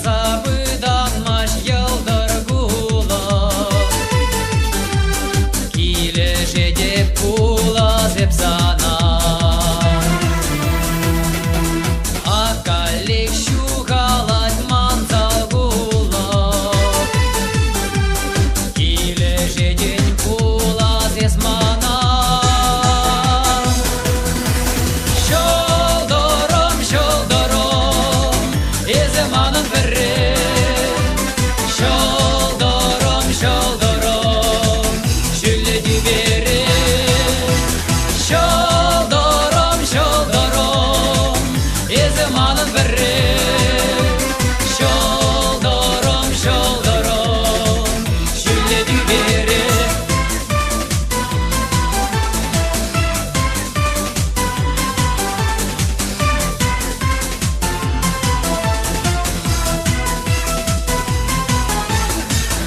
забыданмаш йылдыр кулы, килеше деп кула деп сана. Акалек шухалать манзал кулы, килеше день кула деп мана. Şoldorum şoldorum ezemanın biri, şoldorum şoldorum şülledi biri, şoldorum şoldorum ezemanın biri, şoldorum şoldorum şülledi biri.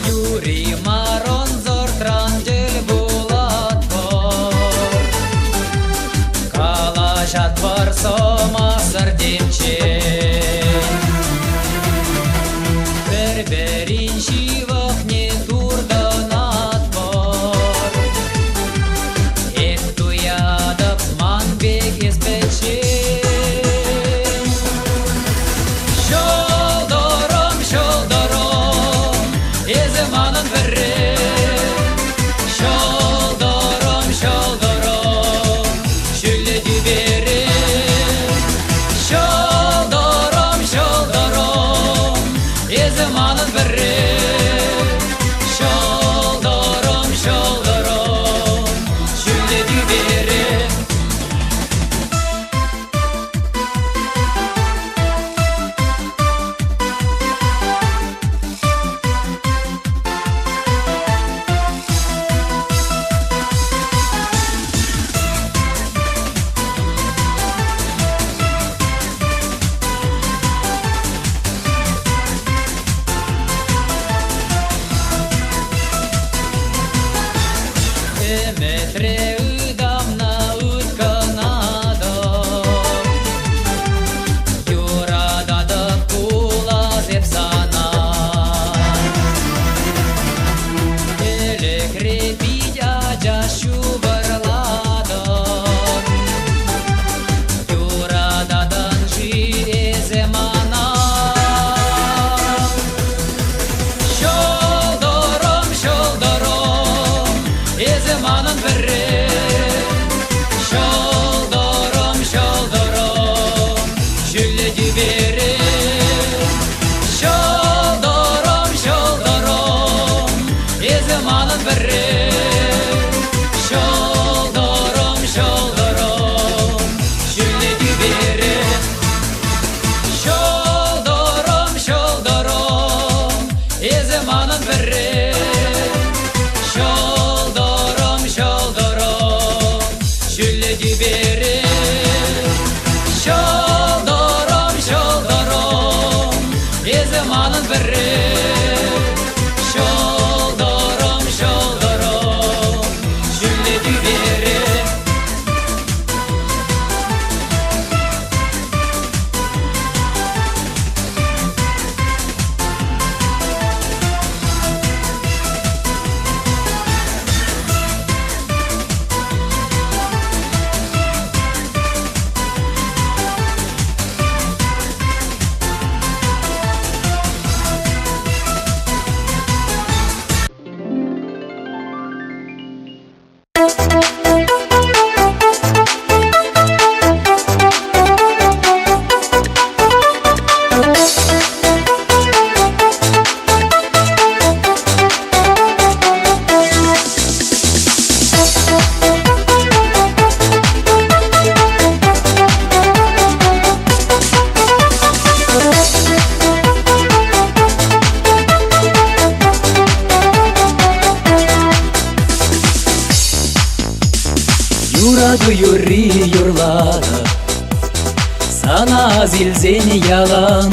Юрий марон зор транжел булат бор, калашат бар сома сардемчен. Берберин шивах не турданат бор, эту ядап манбек избечен. Şoldorum şoldorum ezemanın biri, şoldorum şoldorum şülledi biri, şoldorum şoldorum ezemanın biri, şoldorum şoldorum şülledi biri. Metre ıdamna ıtkanadı, yurada da kula zep sana. Elektrepit aja şubarladı, yurada da zemana. Şoldorum şoldorum ezemanın biri, şoldorum şoldorum şülledi biri, şoldorum şoldorum ezemanın biri, şoldorum şoldorum şülledi biri, şoldorum şoldorum ezemanın biri, şoldorum şoldorum şülledi biri, şoldorum şoldorum ezemanın biri, şoldorum şoldorum şülledi biri. Yuradı yürri yurlada, sana zilzeni yalan.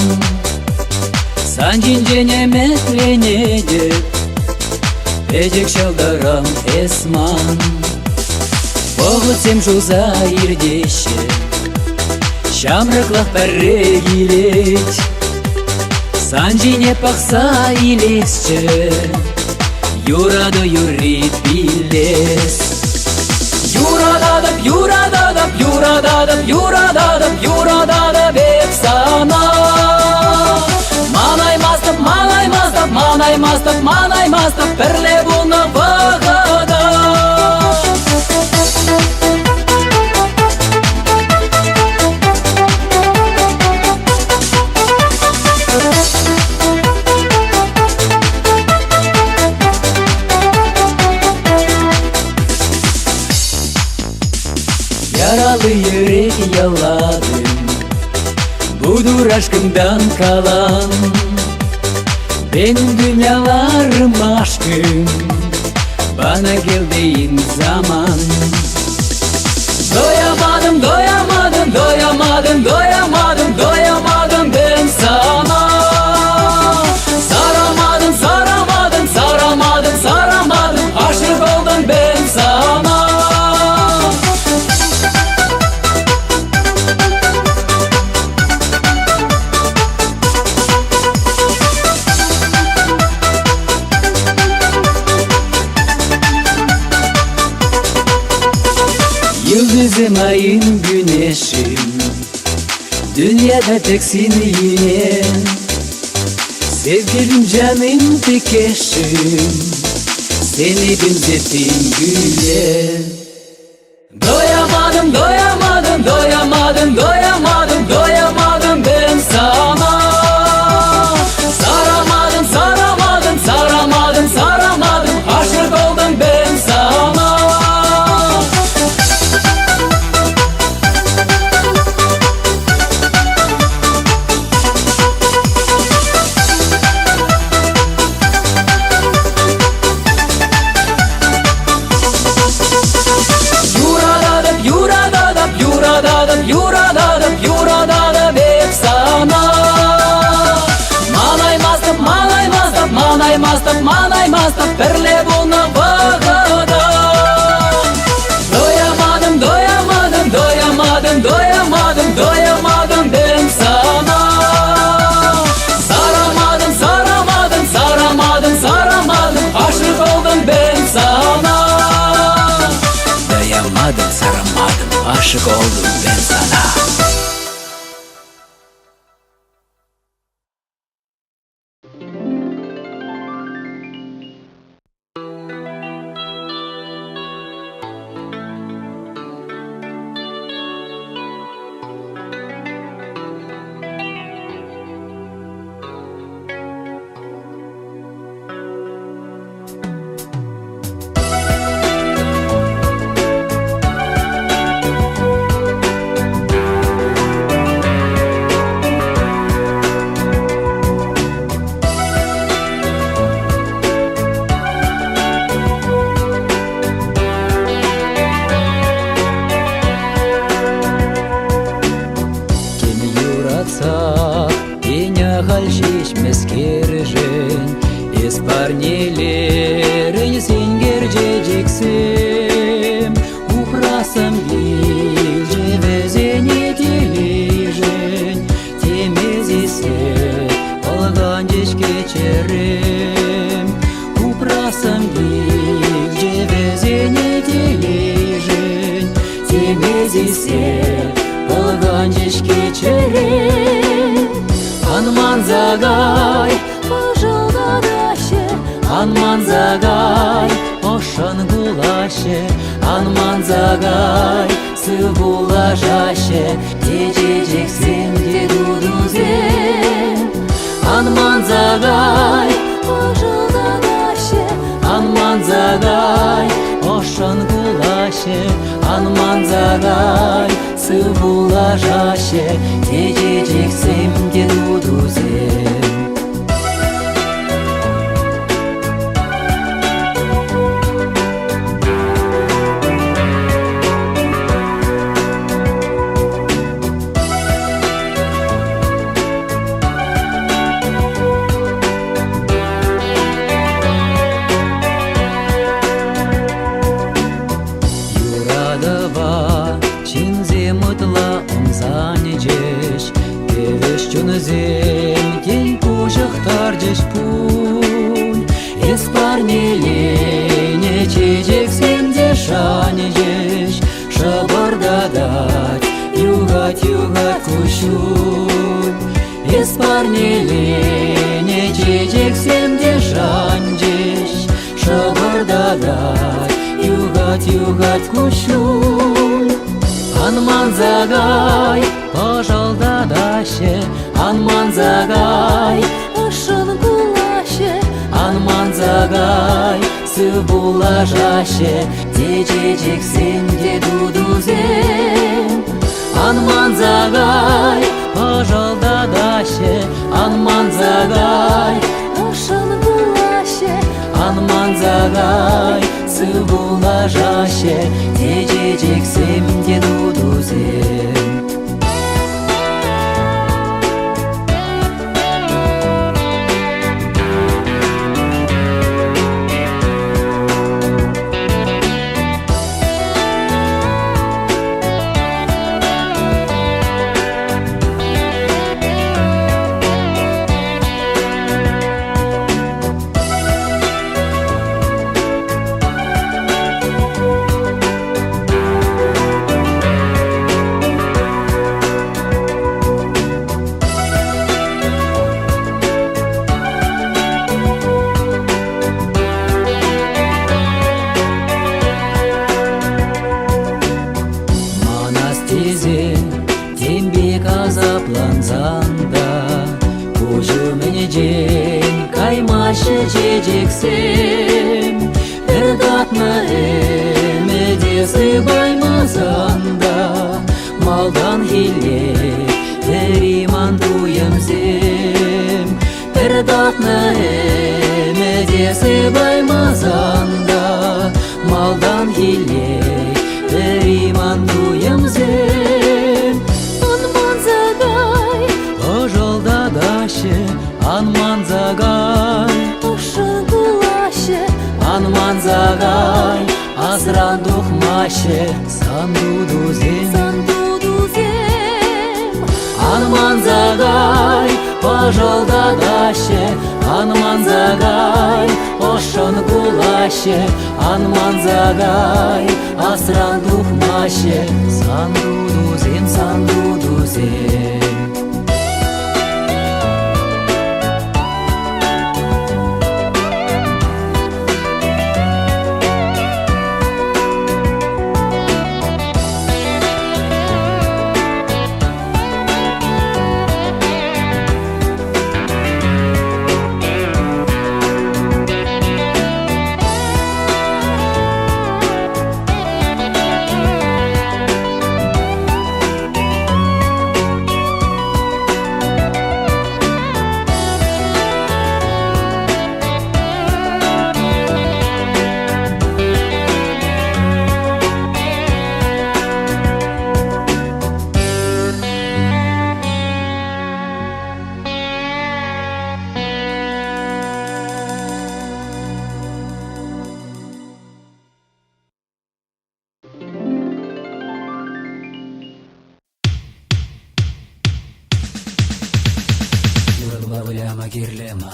Sancince metlenedi, ecek şaldaram esman. Boğutsem жуза ирдеше, шамрыклах пәрре елет. Санжине пақса илесчі, юрады юрит билес. Юрададып, юрададып, юрададып, юрададып, юрададып еп сана. Манаймастып, манаймастып, манаймастып, манаймастып, бірле бұны бағада. Yaralı yürek yaladım, budur aşkımdan kalan. Benim dünyalarım aşkım, bana geldiğin zaman. Doyamadım, doyamadım, doyamadım, doyamadım, doyamadım ben sana. Saramadım, saramadım, saramadım, saramadım, aşık oldum ben sana. Yıldızım, ayın, güneşim, dünyada teksin yine. Sevgilim, canım, tek eşim, seni benzettim güle. Doyamadım, doyamadım, doyamadım, doyamadım, doyamadım ben sana. Saramadım, saramadım, saramadım, saramadım, aşık oldum ben sana. Yuradadып, yuradadып еп сана. Манаймастып, манаймастып, манаймастып, манаймастып, бірле бұны бағада. Доямадым, доямадым, доямадым, доямадым, доямадым ben sana. Saramadım, saramadım, saramadım, saramadım, aşık oldum ben sana. Doyamadım, saramadım, aşık oldum ben sana. Парнелерін сенгер жежексем, упрасым елже везене тележен, темезесе алған жешке черем. Упрасым елже везене тележен, темезесе алған жешке черем. Анман загай, Анман загай, ошан гулаще, Анман загай, сыл булажаще, течечексем де дудузем. Анман загай, ожылданаще, Анман загай, ошан гулаще, Анман загай, сыл булажаще, течечексем де дудузем. Мытла омзане жеш, кевеш чунызем арнелене чечексем де шанжеш шыбырдадай югать кущун анманзагай пожалдадаще анманзагай ышын кулаще анманзагай сыбулажаще де чечексем де дудузем анманзагай пожалдадаще анманзагай ышын кулаще анманзагай сыбулажаще де чечексем де дудузем Тембек азаплансанда көжүміне жен каймашы чечексем эрдатны эмеде сыйбаймасанда малдан хилле эриман туемсем эрдатны эмеде сыйбаймасанда малдан хилле эриман туемсем анманзагай ышын кулаще анманзагай азран тухмаще сандудузем анманзагай пожалдадаще анманзагай ошон кулаще анманзагай азран тухмаще сандудузем Гирлема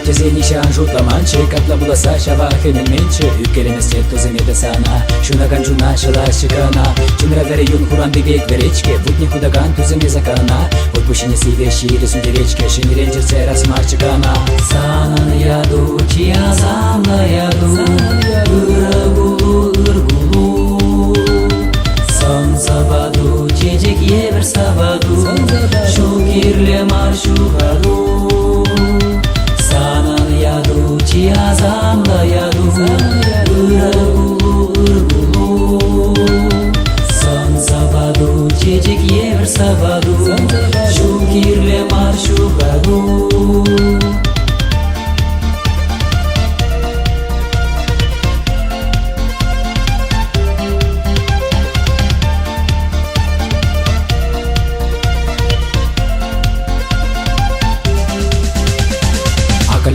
Тезенişan жутламанчы капла буласа шавахынын менче үккелеместер тоземеде сана шунаган жуна шылашыкана чунравери юн хуранды бек веречке вутни худаган туземе закана отпущение сиве шире сундеречке шинеренчер церас марчыкана санан яду чия замла яду ыргулу сон сабаду чечек евер сабаду шукирле маршугаду чия замла яду ыргулу сон сабаду чечек евер сабаду шукирле маршугаду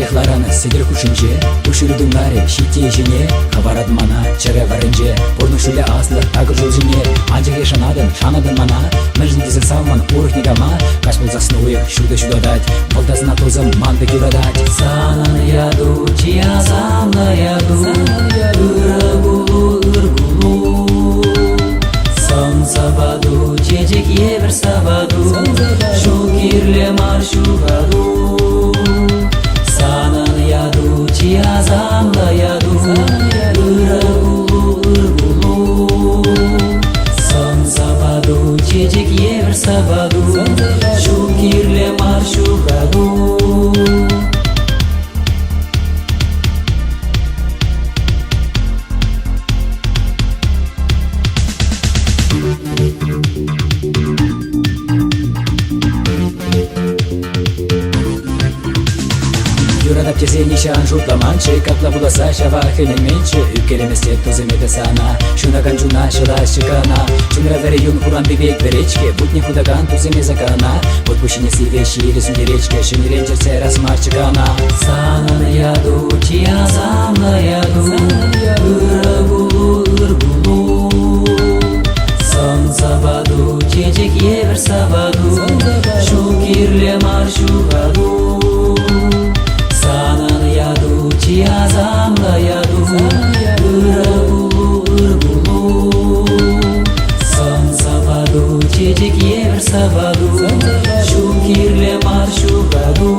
Алехлараны сидер кушинче, ушырдымлары шите жіне, хабарад мана чыра варынче, порнушуля аслы агыр жол жіне, анчыге шанадын мана, мыжындызы салман урыхнигама, кашпыл заснуе, шуда дать, волтасына тозым манды кюрадать. Сананы яду, чиязамна яду, ыргулу, сон сабаду, чечек евер сабаду, шул кирле маршугаду. Сананы яду, чиязамна яду, ыргулу, сон сабаду, чечек евер сабаду, шул кирле маршугаду. Юрадап тезе нишан жутламанчы, капла буласа Чăваш менче, үккелеместе туземете сана, шунаган жуна шылаш чыкана, чунра вере юн хуран бибек веречке, будни худаган туземе закана, отпущение сиве шире сунеречке, шинеренче церас марчыкана. Сананы яду, чиязамна яду, ыргулу, сон сабаду, чечек евер сабаду, шул кирле маршугаду. Сананы яду, чиязамна яду, ыргулу, сон сабаду, чечек евер сабаду, шул кирле маршугаду.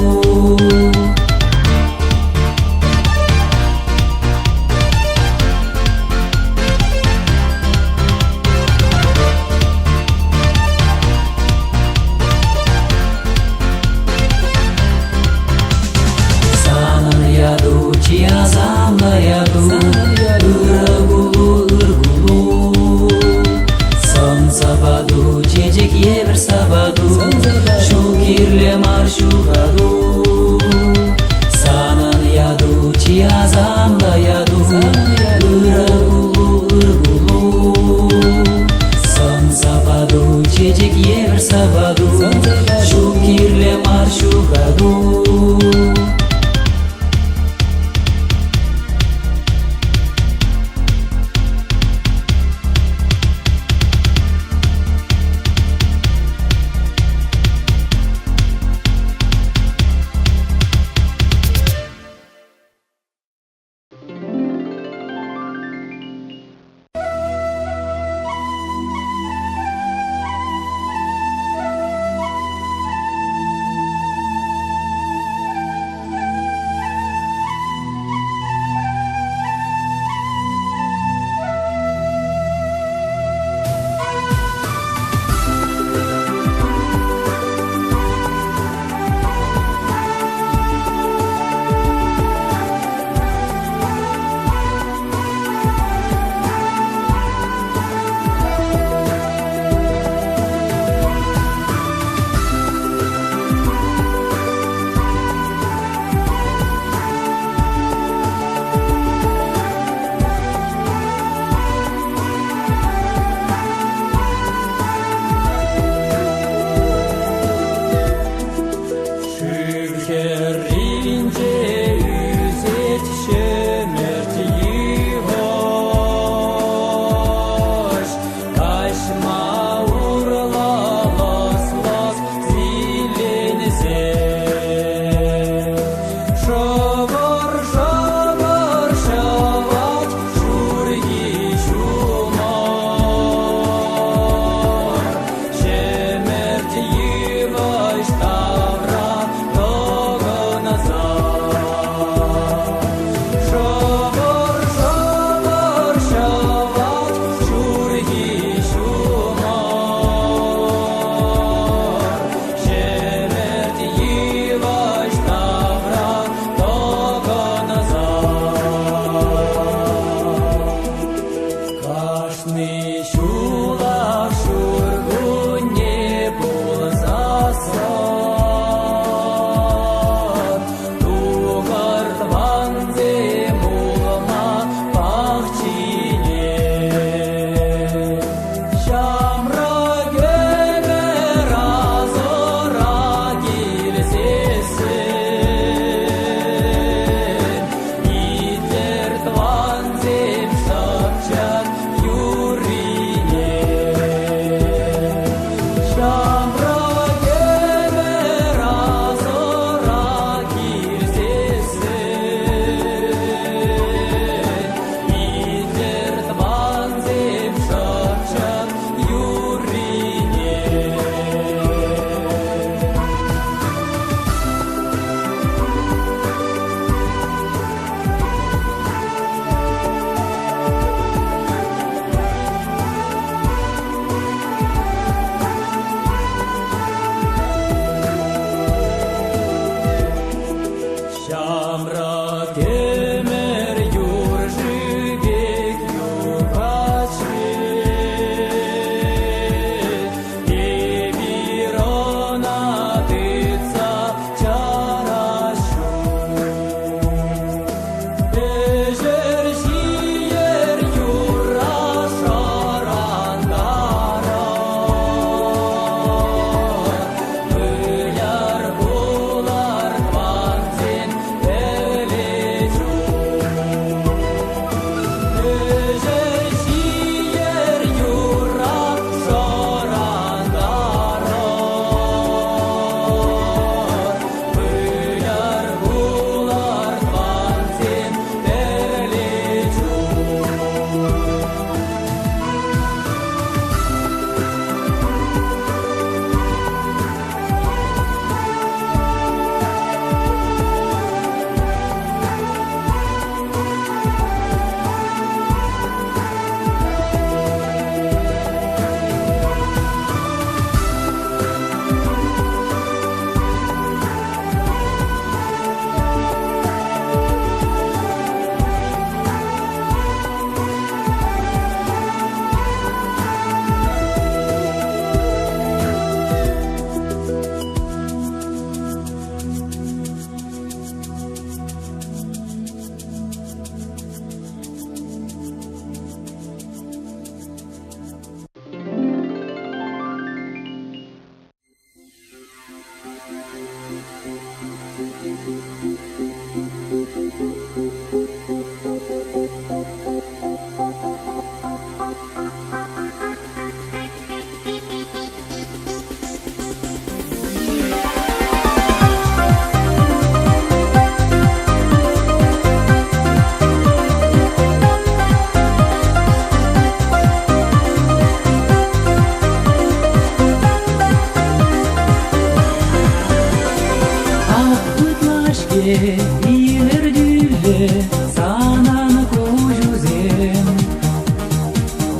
Ишне илердюле санан кожузем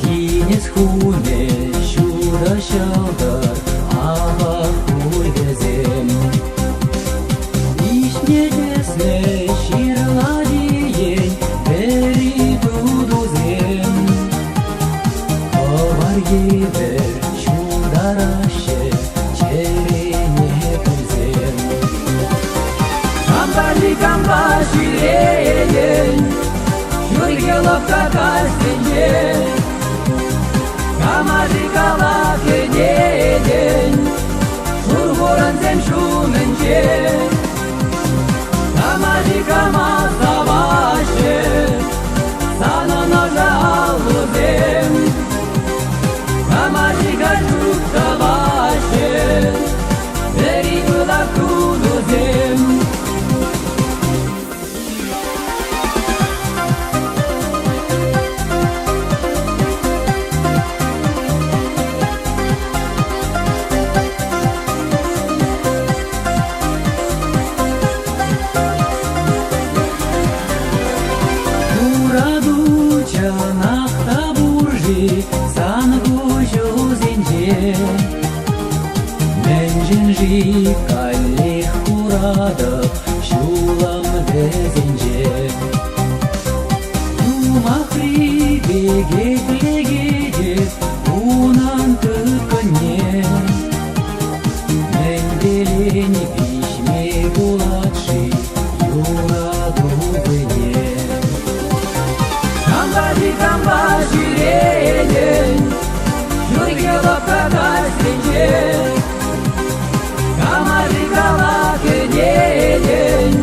Кинес хуне шура шалдар ава кульгезем Ишне десне ширладиен бери дудузем Ковар гибер шудараше черене кузем Камбали камбаширеен Юргелов какасенje Камари калакенеден Шургоранзем шуменче Камари камазаваше Сананожа алузем Камари гачуктаваше Бери кудакудузем Менжинжи калих курадып шулам дезенже Юмахри бегеклегеде унан тыкыне Менделени пишме буладши юрадубыне Камбади камбаширеен Юргелов какасенже Камари калакенеден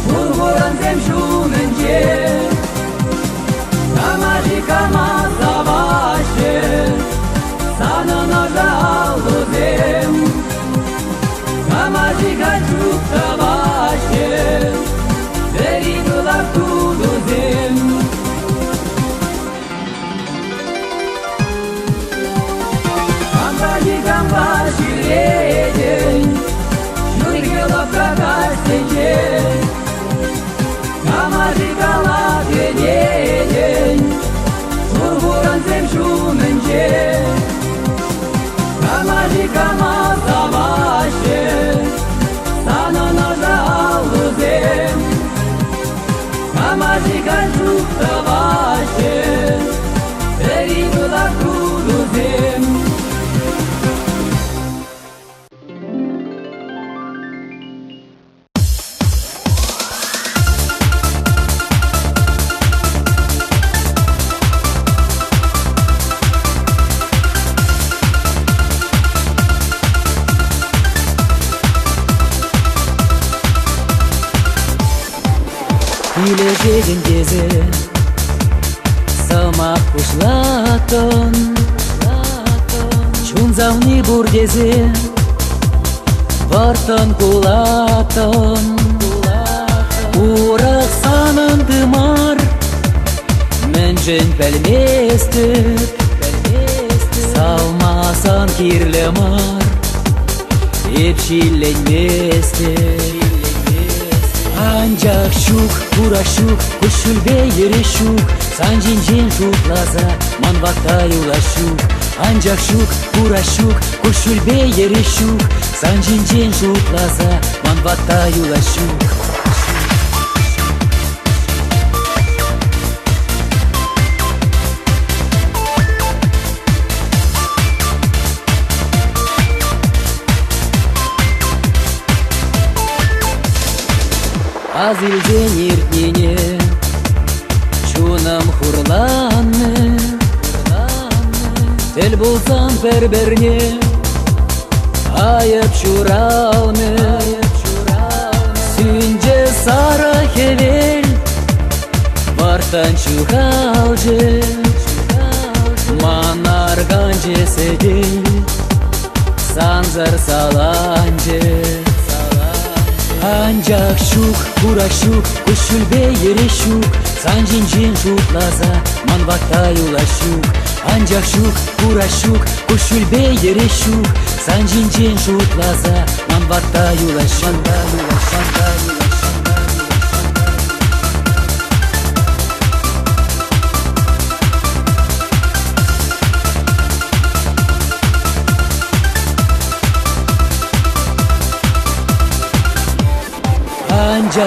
Шургоранзем шуменче Камари камазаваше Сананожа алузем Камари гачуктаваше Бери кулактудузем Камбади камбаширеен Юргелов какасенje Камари калакенеден Шургоранзем шуменче Камари камазаваше Сананожа алузем Камари гачуктаваше Бери кулактудузем Билежеген кезі Салмақ кушлатын Чунзавны бурдезе Бартын кулатын Урық санын дымар Менжен пәлместіп Салмасан кирлемар Епшилленместіп Анжақ шук, тура шук, күшілбе ере шук Санжин-жин шуклаза, манбақта юла шук Анжақ шук, тура шук, күшілбе ере шук Санжин-жин шуклаза, манбақта юла шук Азилден ертнене Чунам хурланны Тел болсан пәрберне Айып шурауны Сүнже сара хевел Бартан чухалжы Манарган жеседел Санзар саланжы Анжақ шук, тура шук, күшілбе ере шук Санжин-жин шуклаза, манбақта юла шук Анжақ шук, тура шук, күшілбе ере шук Санжин-жин шуклаза, манбақта юла шук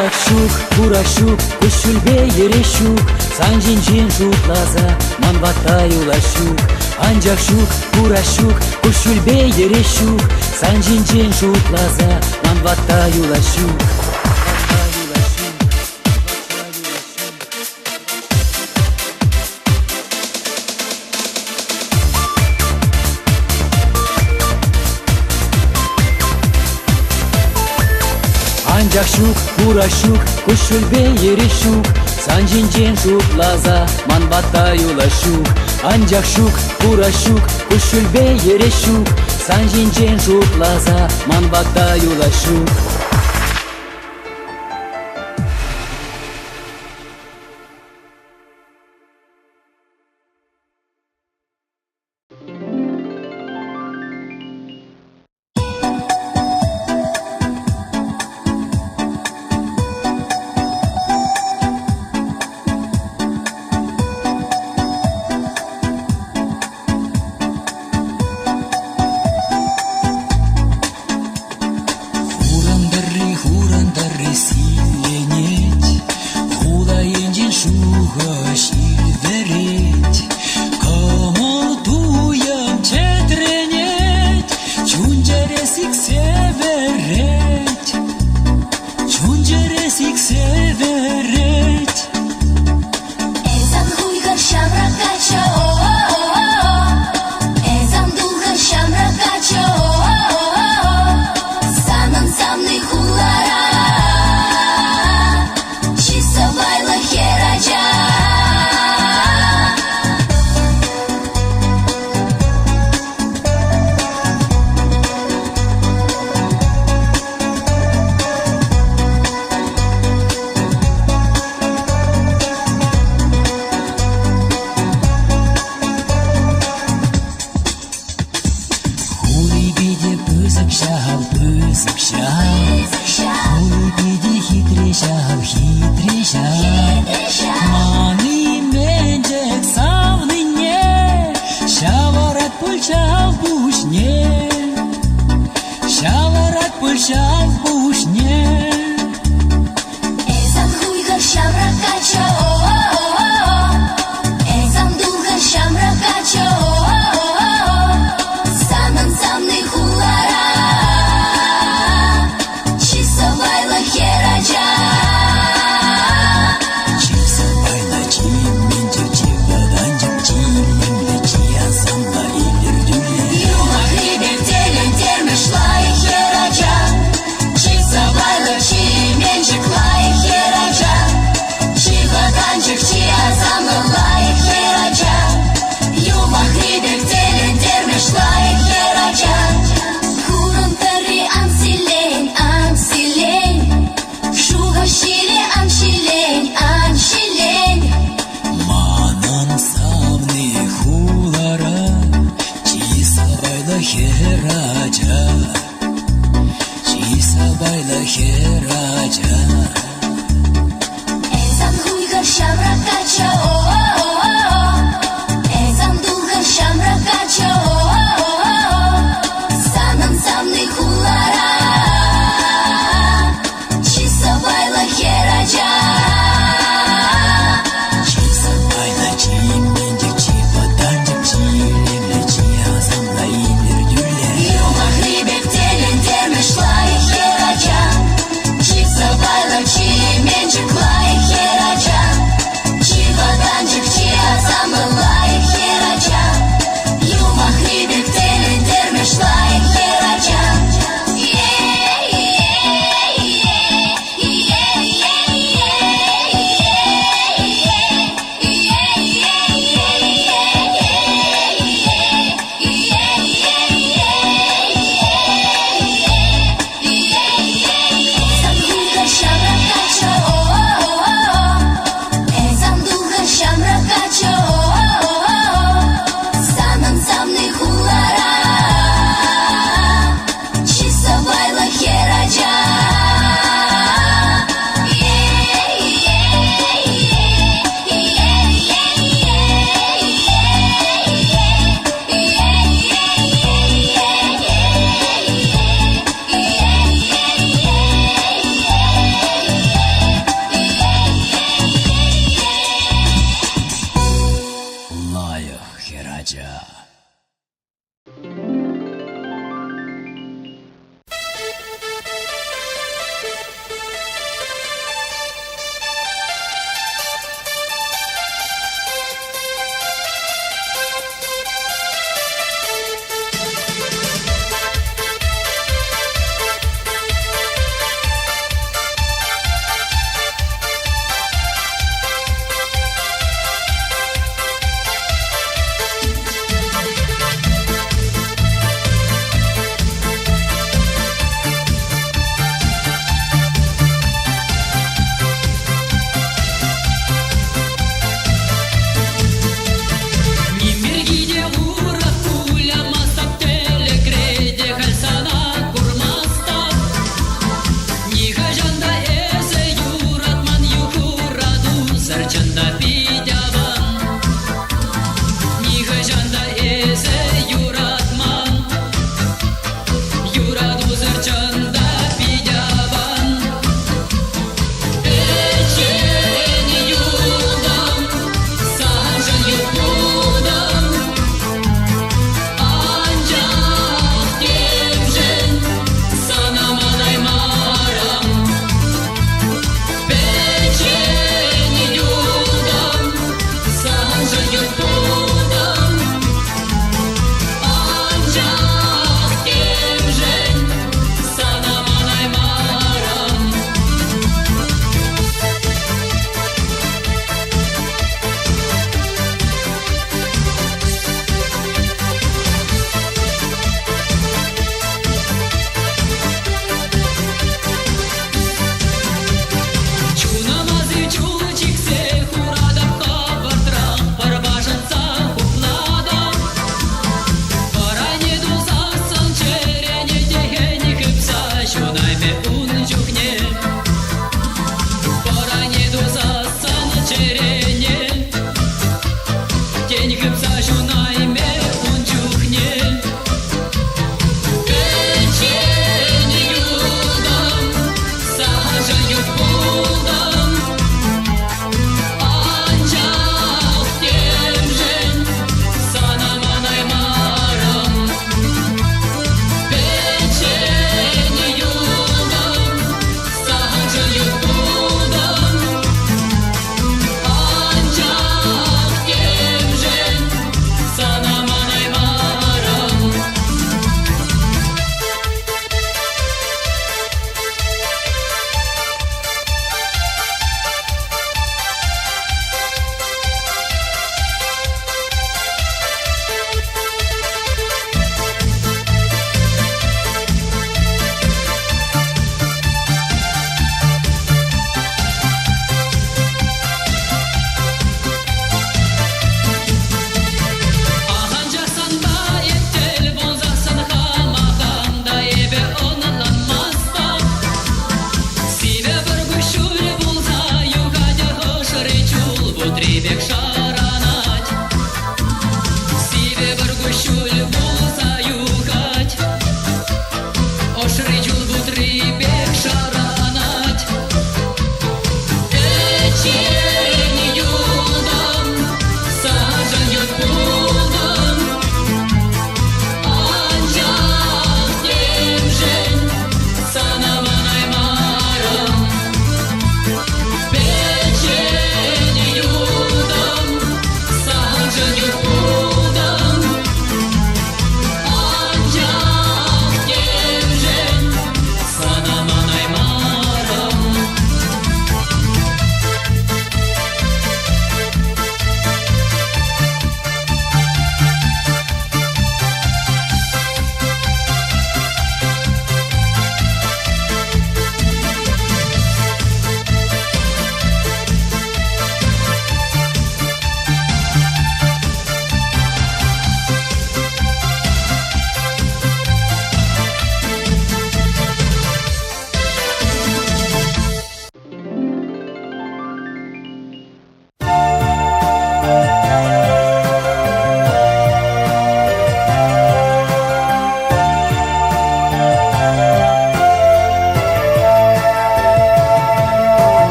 Анжак шук, бурашук, кушульбе ерещук, санжинжин шутлаза, манбаттай улашук. Анжак шук, бурашук, кушульбе ерещук, санжинжин шутлаза, манбаттай улашук. Анжак шук, бурашук, кушульбе ерещук, санжинжин шутлаза, манбаттай улашук. Анжак шук, бурашук, кушульбе ерещук, санжинжин шутлаза, манбаттай улашук.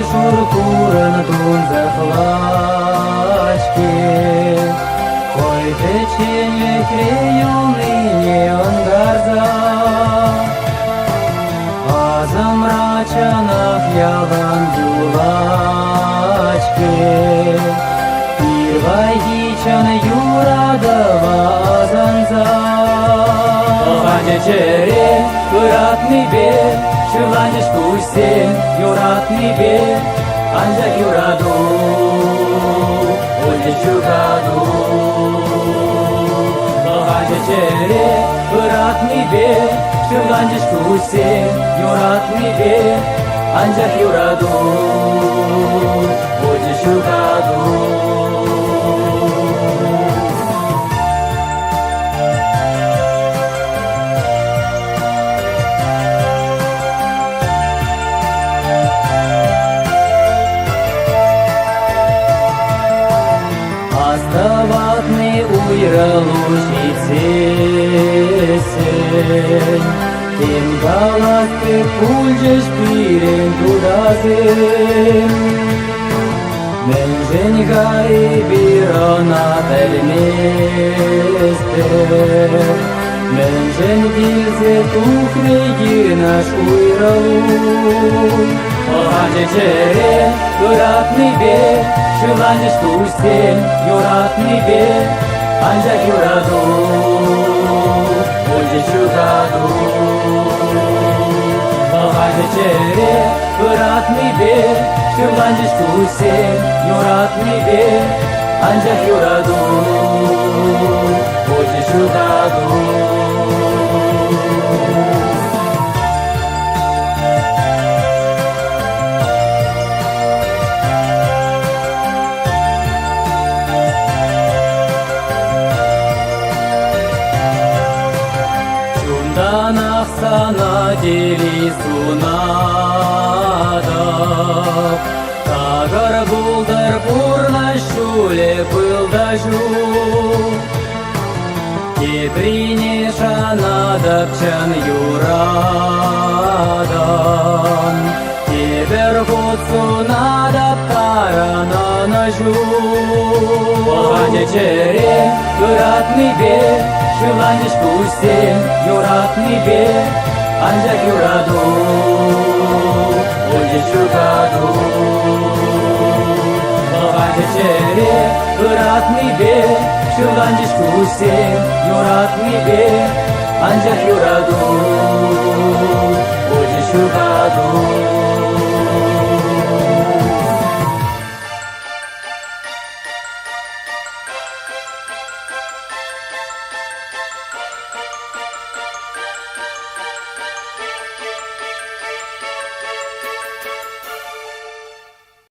шуркурын тунзахлачки, Ой, печенье креюны не ангарза, Замрачанах ялан юлачки, Ирвайгичан юрадава азанза. Оханчечере, юратный бе, Шуланеш пустен, юратный бе, Анжак юраду, Ольде чукаду. Оханчечере, юратный бе, Шуланеш пустен, юратный бе, Анжак юраду, Ольде чукаду. Оставатный уйралушицен, Тем галас ты пульжеш пирен тудазен. Менжен гай бирона телместер, Менжен гилзе тухре гирнаш уйралуй. Оханчечере, юратный бе, Шуланеш пустен, юратный бе, Анжак юраду, Ольде чукаду. Оханчечере, юратный бе, Шуланеш пустен, юратный бе, Анжак юраду, Ольде чукаду. Sana deli sunada, Tagar bulдар пурна шуле пылдажу, Кепринеша надапчан юрадам, Кебер кутсу надаптара на ножу. Оханчечере, юратный бе, Шуланеш пустен, юратный бе, Анжак юраду, Ольде чукаду. Оханчечере, юратный бе, Шуланеш пустен, юратный бе, Анжак юраду, Ольде чукаду.